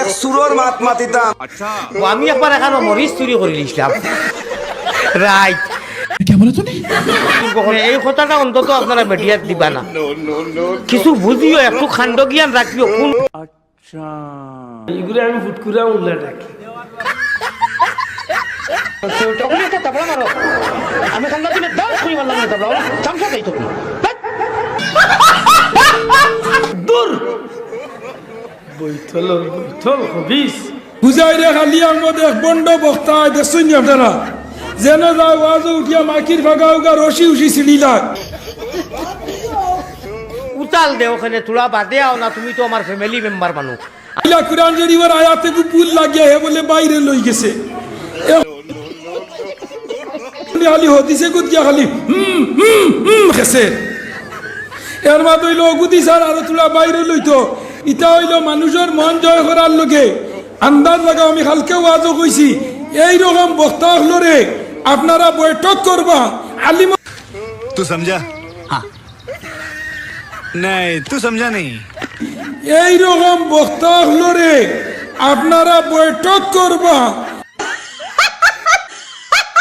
এক সুরর মাত মাতিতাম। আচ্ছা আমি একবার এখানে মরিচ চুরি করে নিয়েছিলাম রাইট এই কথাটা অন্তত আপনারা মিডিয়াত দিবা না কিছু বুঝিও একটু খান্ড জ্ঞান রাখিও কোন আচ্ছা এগুলো আমি ফুটকুরা উল্লা রাখি আমি খান্ডা দিনে দাস করি বললাম না তাবলা চামচা দেই তো দূর বৈঠল হবিস বুঝাই রে খালি আমাদের এক বন্ড বক্তা দেখছেন আপনারা যেন যা ওয়াজ উঠিয়া মাকির ফাঁকা উগা রশি উঠি ছিলিলা উতাল দে ওখানে তোরা বাদে আও না তুমি তো আমার ফ্যামিলি মেম্বার মানুষ আইলা কুরআন শরীফের আয়াতে বুল লাগিয়া হে বলে বাইরে লই গেছে খালি হদিছে গুদিয়া খালি গেছে এর মা তৈল গুদি স্যার আর তোরা বাইরে লইতো ইটা হইল মানুষের মন জয় করার লোকে আন্দাজ লাগাও আমি কালকে ওয়াজও কইছি এইরকম বক্তা হলো রে আপনারা বৈঠক করবা আলিম तू समझा हाँ नहीं तू समझा नहीं এইরকম বক্তা হলো রে আপনারা বৈঠক করবা